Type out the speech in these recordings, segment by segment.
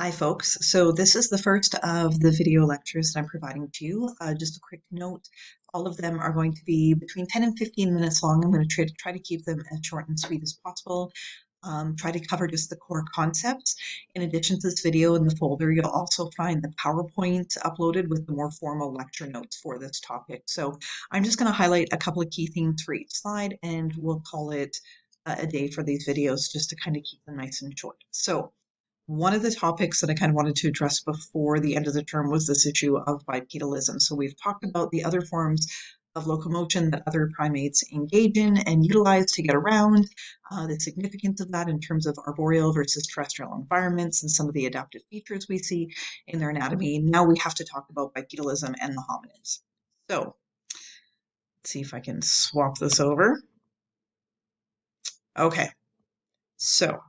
Hi folks, so this is the first of the video lectures that I'm providing to you. Just a quick note, all of them are going to be between 10 and 15 minutes long. I'm going to try to keep them as short and sweet as possible. Try to cover just the core concepts. In addition to this video in the folder, you'll also find the PowerPoint uploaded with the more formal lecture notes for this topic. So I'm just going to highlight a couple of key themes for each slide and we'll call it a day for these videos just to kind of keep them nice and short. So one of the topics that I kind of wanted to address before the end of the term was this issue of bipedalism. So we've talked about the other forms of locomotion that other primates engage in and utilize to get around, the significance of that in terms of arboreal versus terrestrial environments and some of the adaptive features we see in their anatomy. Now we have to talk about bipedalism and the hominids. So let's see if I can swap this over. Okay. So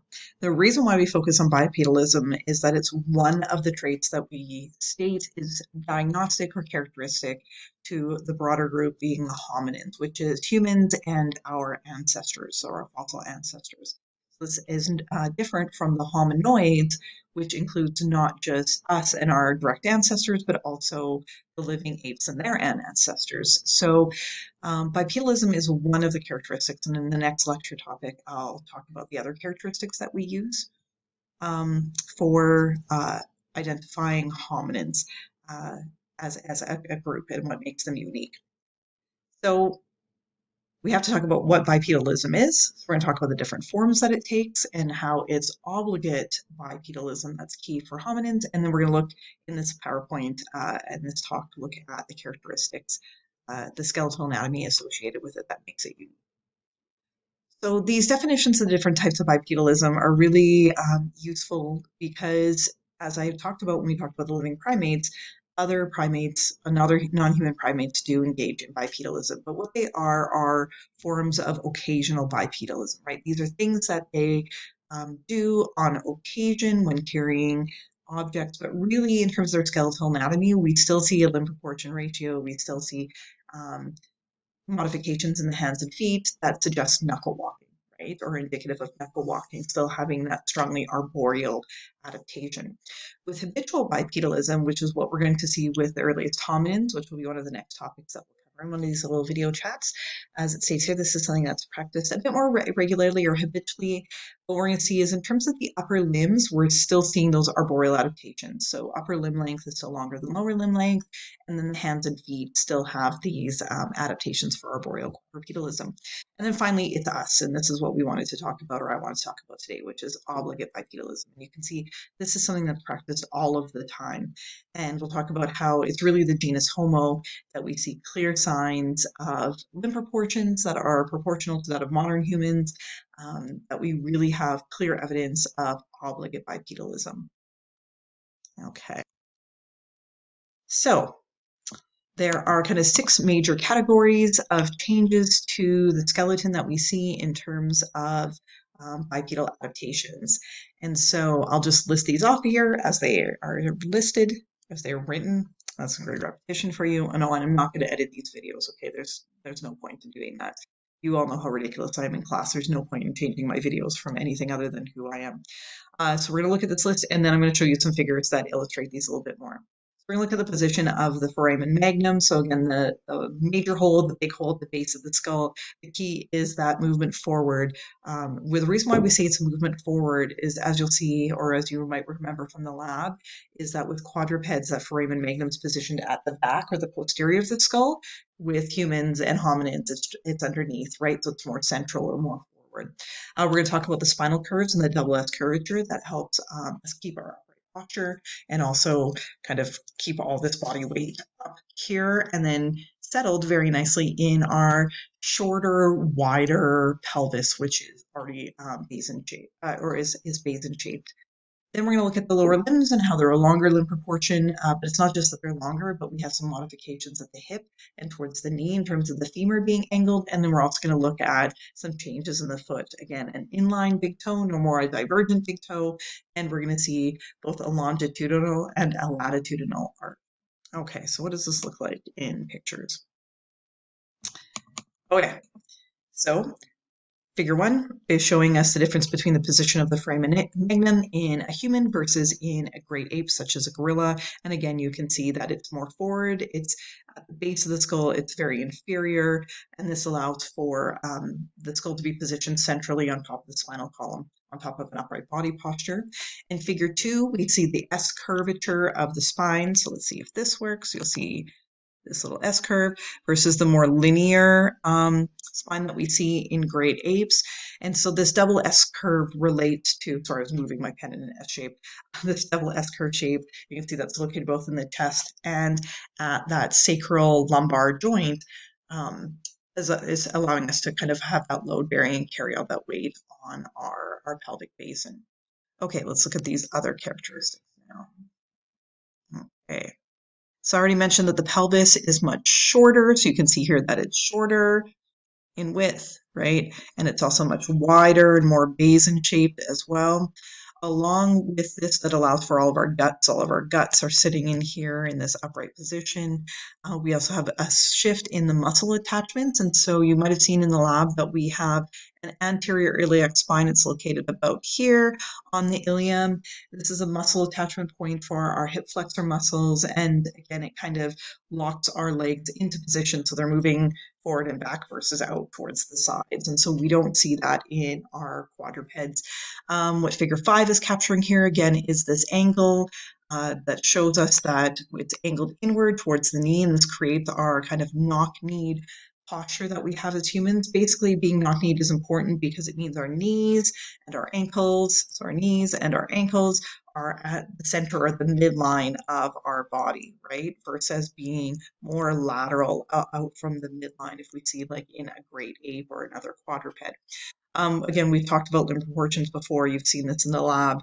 the reason why we focus on bipedalism is that it's one of the traits that we state is diagnostic or characteristic to the broader group being the hominins, which is humans and our ancestors, or our fossil ancestors. This isn't different from the hominoids, which includes not just us and our direct ancestors, but also the living apes and their ancestors. So bipedalism is one of the characteristics, and in the next lecture topic, I'll talk about the other characteristics that we use for identifying hominins as a group and what makes them unique. So we have to talk about what bipedalism is. So we're going to talk about the different forms that it takes and how it's obligate bipedalism that's key for hominins. And then we're going to look in this PowerPoint and this talk, look at the characteristics, the skeletal anatomy associated with it that makes it unique. So these definitions of the different types of bipedalism are really useful because, as I talked about when we talked about the living primates, other primates and other non-human primates do engage in bipedalism, but what they are forms of occasional bipedalism, right? These are things that they do on occasion when carrying objects, but really in terms of their skeletal anatomy, we still see a limb proportion ratio, we still see modifications in the hands and feet that suggest knuckle walking, right? Or indicative of knuckle walking, still having that strongly arboreal adaptation. With habitual bipedalism, which is what we're going to see with the earliest hominins, which will be one of the next topics that we'll cover in one of these little video chats. As it states here, this is something that's practiced a bit more regularly or habitually. What we're going to see is in terms of the upper limbs, we're still seeing those arboreal adaptations. So upper limb length is still longer than lower limb length, and then the hands and feet still have these adaptations for arboreal bipedalism. And then finally, it's us, and this is what we wanted to talk about, or I want to talk about today, which is obligate bipedalism. And you can see this is something that's practiced all of the time. And we'll talk about how it's really the genus Homo that we see clear signs of limb proportions that are proportional to that of modern humans, that we really have clear evidence of obligate bipedalism. Okay. So there are kind of 6 major categories of changes to the skeleton that we see in terms of bipedal adaptations. And so I'll just list these off here as they are listed, as they're written. That's a great repetition for you. And I'm not going to edit these videos, okay? There's no point in doing that. You all know how ridiculous I am in class. There's no point in changing my videos from anything other than who I am. So we're going to look at this list, and then I'm going to show you some figures that illustrate these a little bit more. We're going to look at the position of the foramen magnum. So again, the major hole, the big hole at the base of the skull. The key is that movement forward. The reason why we say it's a movement forward is, as you'll see, or as you might remember from the lab, is that with quadrupeds, that foramen magnum is positioned at the back or the posterior of the skull. With humans and hominids, it's underneath, right? So it's more central or more forward. We're going to talk about the spinal curves and the double S curvature that helps us keep our posture and also kind of keep all this body weight up here and then settled very nicely in our shorter, wider pelvis, which is already basin shaped or is basin shaped. Then we're going to look at the lower limbs and how they're a longer limb proportion, but it's not just that they're longer, but we have some modifications at the hip and towards the knee in terms of the femur being angled. And then we're also going to look at some changes in the foot. Again, an inline big toe, no more a divergent big toe. And we're going to see both a longitudinal and a latitudinal arc. Okay, so what does this look like in pictures? Okay, so Figure 1 is showing us the difference between the position of the foramen magnum in a human versus in a great ape, such as a gorilla. And again, you can see that it's more forward, it's at the base of the skull, it's very inferior, and this allows for the skull to be positioned centrally on top of the spinal column, on top of an upright body posture. In figure 2, we see the S curvature of the spine. So let's see if this works. You'll see this little S curve versus the more linear spine that we see in great apes. And so this double S curve relates to, sorry, I was moving my pen in an S shape. This double S curve shape, you can see that's located both in the chest and at that sacral lumbar joint, is allowing us to kind of have that load bearing and carry out that weight on our pelvic basin. Okay, let's look at these other characteristics now. Okay. So I already mentioned that the pelvis is much shorter. So you can see here that it's shorter in width, right? And it's also much wider and more basin shaped as well. Along with this, that allows for all of our guts. All of our guts are sitting in here in this upright position. We also have a shift in the muscle attachments. And so you might have seen in the lab that we have an anterior iliac spine. It's located about here on the ilium. This is a muscle attachment point for our hip flexor muscles. And again, it kind of locks our legs into position. So they're moving forward and back versus out towards the sides. And so we don't see that in our quadrupeds. What figure 5 is capturing here again is this angle that shows us that it's angled inward towards the knee, and this creates our kind of knock-kneed posture that we have as humans. Basically, being knock-kneed is important because it means our knees and our ankles, so our knees and our ankles are at the center or the midline of our body, right? Versus being more lateral out from the midline if we see like in a great ape or another quadruped. Again, we've talked about limb proportions before. You've seen this in the lab,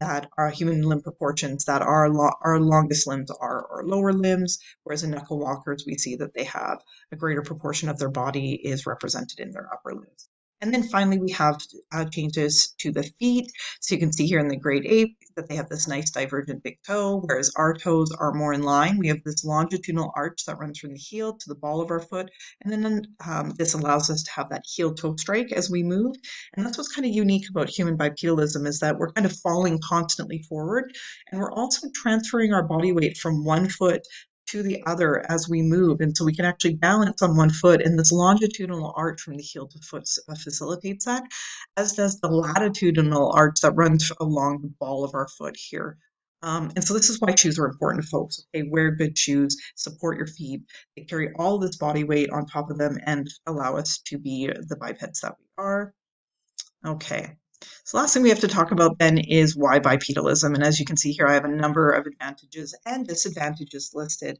that our human limb proportions, that our longest limbs are our lower limbs, whereas in knuckle walkers, we see that they have a greater proportion of their body is represented in their upper limbs. And then finally, we have changes to the feet. So you can see here in the great ape that they have this nice divergent big toe, whereas our toes are more in line. We have this longitudinal arch that runs from the heel to the ball of our foot. And then this allows us to have that heel toe strike as we move. And that's what's kind of unique about human bipedalism, is that we're kind of falling constantly forward. And we're also transferring our body weight from one foot to the other as we move. And so we can actually balance on one foot, and this longitudinal arch from the heel to foot facilitates that, as does the latitudinal arch that runs along the ball of our foot here. And so this is why shoes are important, folks. Okay, wear good shoes, support your feet. They carry all this body weight on top of them and allow us to be the bipeds that we are. Okay. So last thing we have to talk about then is why bipedalism. And as you can see here, I have a number of advantages and disadvantages listed.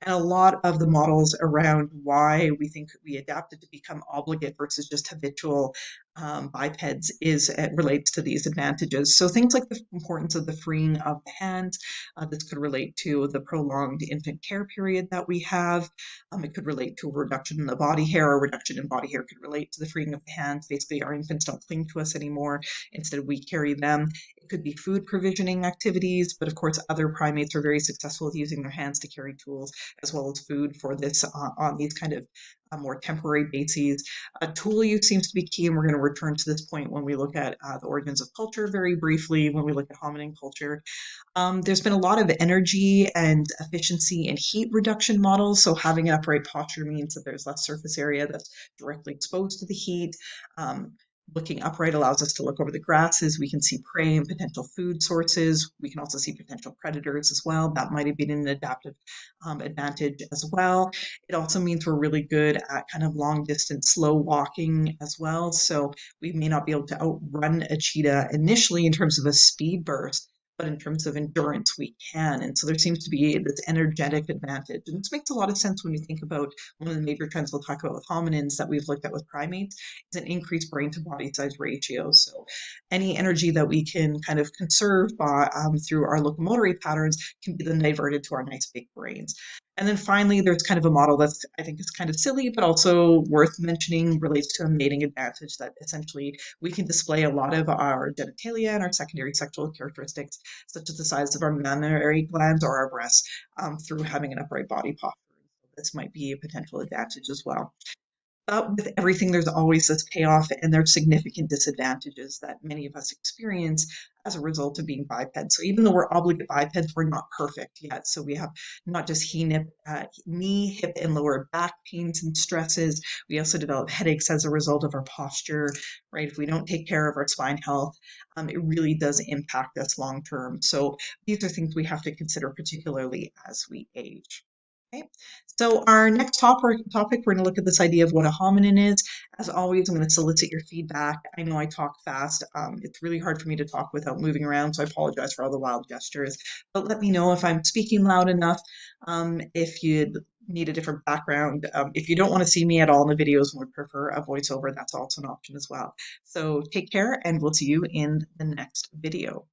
And a lot of the models around why we think we adapted to become obligate versus just habitual bipeds relates to these advantages. So things like the importance of the freeing of the hands. This could relate to the prolonged infant care period that we have. It could relate to a reduction in the body hair. A reduction in body hair could relate to the freeing of the hands. Basically, our infants don't cling to us anymore. Instead, we carry them. It could be food provisioning activities, but of course, other primates are very successful at using their hands to carry tools as well as food for this on these kind of more temporary bases. Tool use seems to be key, and we're going to return to this point when we look at the origins of culture very briefly, when we look at hominin culture. There's been a lot of energy and efficiency and heat reduction models. So having an upright posture means that there's less surface area that's directly exposed to the heat. Looking upright allows us to look over the grasses. We can see prey and potential food sources. We can also see potential predators as well. That might have been an adaptive advantage as well. It also means we're really good at kind of long distance, slow walking as well. So we may not be able to outrun a cheetah initially in terms of a speed burst, but in terms of endurance, we can. And so there seems to be this energetic advantage. And this makes a lot of sense when you think about one of the major trends we'll talk about with hominins that we've looked at with primates is an increased brain to body size ratio. So any energy that we can kind of conserve by, through our locomotory patterns can be then diverted to our nice big brains. And then finally, there's kind of a model that's, I think, is kind of silly, but also worth mentioning, relates to a mating advantage, that essentially we can display a lot of our genitalia and our secondary sexual characteristics, such as the size of our mammary glands or our breasts, through having an upright body posture. This might be a potential advantage as well. But with everything, there's always this payoff, and there's significant disadvantages that many of us experience as a result of being bipeds. So even though we're obligate bipeds, we're not perfect yet. So we have not just knee, hip, and lower back pains and stresses. We also develop headaches as a result of our posture, right? If we don't take care of our spine health, it really does impact us long term. So these are things we have to consider, particularly as we age. Okay, so our next topic, we're going to look at this idea of what a hominin is. As always, I'm going to solicit your feedback. I know I talk fast. It's really hard for me to talk without moving around, so I apologize for all the wild gestures. But let me know if I'm speaking loud enough, if you need a different background. If you don't want to see me at all in the videos and would prefer a voiceover, that's also an option as well. So take care, and we'll see you in the next video.